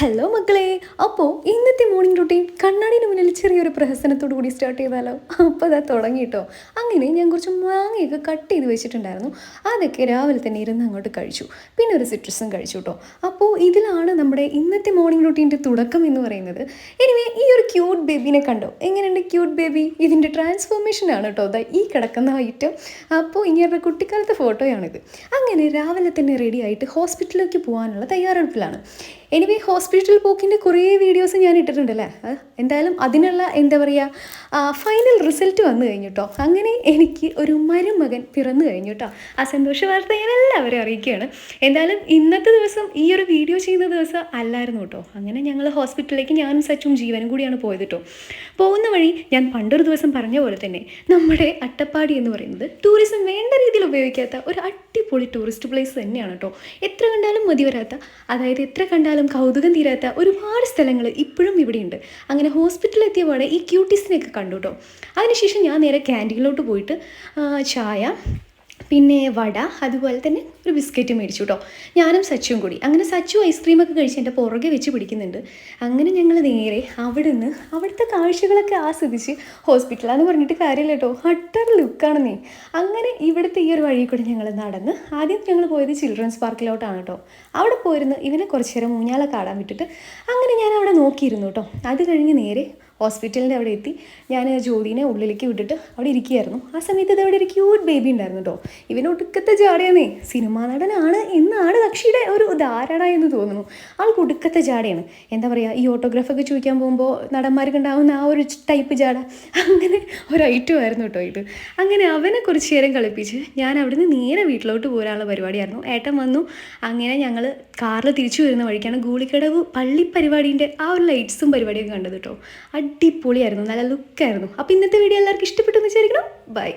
Hello മക്കളെ. അപ്പോൾ ഇന്നത്തെ മോർണിംഗ് റൂട്ടീൻ കണ്ണാടിന് മുന്നിൽ ചെറിയൊരു പ്രഹസനത്തോടു കൂടി സ്റ്റാർട്ട് ചെയ്താലോ? അപ്പോൾ അതാ തുടങ്ങി കേട്ടോ. അങ്ങനെ ഞാൻ കുറച്ച് മാങ്ങയൊക്കെ കട്ട് ചെയ്ത് വെച്ചിട്ടുണ്ടായിരുന്നു. അതൊക്കെ രാവിലെ തന്നെ ഇരുന്ന് അങ്ങോട്ട് കഴിച്ചു. പിന്നെ ഒരു സിട്രസും കഴിച്ചു കേട്ടോ. അപ്പോൾ ഇതിലാണ് നമ്മുടെ ഇന്നത്തെ മോർണിംഗ് റൂട്ടീൻ്റെ തുടക്കം എന്ന് പറയുന്നത്. എനിവേ, ഈ ഒരു ക്യൂട്ട് ബേബീനെ കണ്ടോ? എങ്ങനെയുണ്ട് ക്യൂട്ട് ബേബി? ഇതിൻ്റെ ട്രാൻസ്ഫോർമേഷനാണ് കേട്ടോ അതാ ഈ കിടക്കുന്ന ഐറ്റം. അപ്പോൾ ഇങ്ങനെ കുട്ടിക്കാലത്തെ ഫോട്ടോയാണിത്. അങ്ങനെ രാവിലെ തന്നെ റെഡി ആയിട്ട് ഹോസ്പിറ്റലിലേക്ക് പോകാനുള്ള തയ്യാറെടുപ്പിലാണ്. എനിവേ, ഹോസ്പിറ്റൽ പോക്കിൻ്റെ കുറേ വീഡിയോസ് ഞാൻ ഇട്ടിട്ടുണ്ടല്ലേ. എന്തായാലും അതിനുള്ള എന്താ പറയുക, ഫൈനൽ റിസൾട്ട് വന്നു കഴിഞ്ഞു കേട്ടോ. അങ്ങനെ എനിക്ക് ഒരു മരുമകൻ പിറന്നു കഴിഞ്ഞു കേട്ടോ. ആ സന്തോഷ വാർത്ത ഞാൻ എല്ലാവരും അറിയിക്കുകയാണ്. എന്തായാലും ഇന്നത്തെ ദിവസം ഈ ഒരു വീഡിയോ ചെയ്യുന്ന ദിവസം അല്ലായിരുന്നു കേട്ടോ. അങ്ങനെ ഞങ്ങൾ ഹോസ്പിറ്റലിലേക്ക് ഞാനും സച്ചും ജീവനും കൂടിയാണ് പോയത് കേട്ടോ. പോകുന്ന വഴി ഞാൻ പണ്ടൊരു ദിവസം പറഞ്ഞ പോലെ തന്നെ നമ്മുടെ അട്ടപ്പാടി എന്ന് പറയുന്നത് ടൂറിസം വേണ്ട രീതിയിൽ ഉപയോഗിക്കാത്ത ഒരു അടിപൊളി ടൂറിസ്റ്റ് പ്ലേസ് തന്നെയാണ് കേട്ടോ. എത്ര കണ്ടാലും മതി വരാത്ത, അതായത് എത്ര കണ്ടാലും കൗതുകം തീരാത്ത ഒരുപാട് സ്ഥലങ്ങൾ ഇപ്പോഴും ഇവിടെയുണ്ട്. അങ്ങനെ ഹോസ്പിറ്റലിൽ എത്തിയ പാടെ ഈ ക്യൂട്ടീസിനെയൊക്കെ കണ്ടു കേട്ടോ. അതിനുശേഷം ഞാൻ നേരെ ക്യാൻറ്റീനിലോട്ട് പോയിട്ട് ചായ, പിന്നെ വട, അതുപോലെ തന്നെ ഒരു ബിസ്ക്കറ്റ് മേടിച്ചു കേട്ടോ. ഞാനും സച്ചും കൂടി. അങ്ങനെ സച്ചു ഐസ്ക്രീമൊക്കെ കഴിച്ച് എൻ്റെ പുറകെ വെച്ച് പിടിക്കുന്നുണ്ട്. അങ്ങനെ ഞങ്ങൾ നേരെ അവിടുത്തെ കാഴ്ചകളൊക്കെ ആസ്വദിച്ച്, ഹോസ്പിറ്റലാന്ന് പറഞ്ഞിട്ട് കാര്യമില്ല കേട്ടോ, അട്ടർ ലുക്കാണെന്നേ. അങ്ങനെ ഇവിടുത്തെ ഈ ഒരു വഴി കൂടെ ഞങ്ങൾ നടന്ന് ആദ്യം ഞങ്ങൾ പോയത് ചിൽഡ്രൻസ് പാർക്കിലോട്ടാണ് കേട്ടോ. അവിടെ പോയിരുന്ന് ഇവനെ കുറച്ച് നേരം ഊഞ്ഞാലൊക്കെ ആടാൻ വിട്ടിട്ട് അങ്ങനെ ഞാൻ അവിടെ നോക്കിയിരുന്നു കേട്ടോ. അത് കഴിഞ്ഞ് നേരെ ഹോസ്പിറ്റലിൻ്റെ അവിടെ എത്തി. ഞാൻ ജ്യോതിനെ ഉള്ളിലേക്ക് വിട്ടിട്ട് അവിടെ ഇരിക്കുകയായിരുന്നു. ആ സമയത്ത് ഇതവിടെ ഒരു ക്യൂട്ട് ബേബി ഉണ്ടായിരുന്നു കേട്ടോ. ഇവന് ഒടുക്കത്തെ ജാടയാന്നേ. സിനിമാ നടനാണ് എന്നാണ് കക്ഷിയുടെ ഒരു ധാരണ എന്ന് തോന്നുന്നു. ആൾക്ക് ഒടുക്കത്തെ ജാടയാണ്. എന്താ പറയുക, ഈ ഓട്ടോഗ്രാഫൊക്കെ ചോദിക്കാൻ പോകുമ്പോൾ നടന്മാർക്ക് ഉണ്ടാകുന്ന ആ ഒരു ടൈപ്പ് ജാട, അങ്ങനെ ഒരു ഐറ്റം ആയിരുന്നു കേട്ടോ ഇത്. അങ്ങനെ അവനെ കുറച്ച് നേരം കളിപ്പിച്ച് ഞാൻ അവിടുന്ന് നേരെ വീട്ടിലോട്ട് പോരാനുള്ള പരിപാടിയായിരുന്നു. ഏട്ടൻ വന്നു. അങ്ങനെ ഞങ്ങൾ കാറിൽ തിരിച്ചു വരുന്ന വഴിക്കാണ് ഗൂളിക്കടവ് പള്ളി പരിപാടീൻ്റെ ആ ഒരു ലൈറ്റ്സും പരിപാടിയൊക്കെ കണ്ടത് കേട്ടോ. അടിപൊളിയായിരുന്നു, നല്ല ലുക്കായിരുന്നു. അപ്പോൾ ഇന്നത്തെ വീഡിയോ എല്ലാവർക്കും ഇഷ്ടപ്പെട്ടു എന്ന് വിചാരിക്കണം. ബൈ.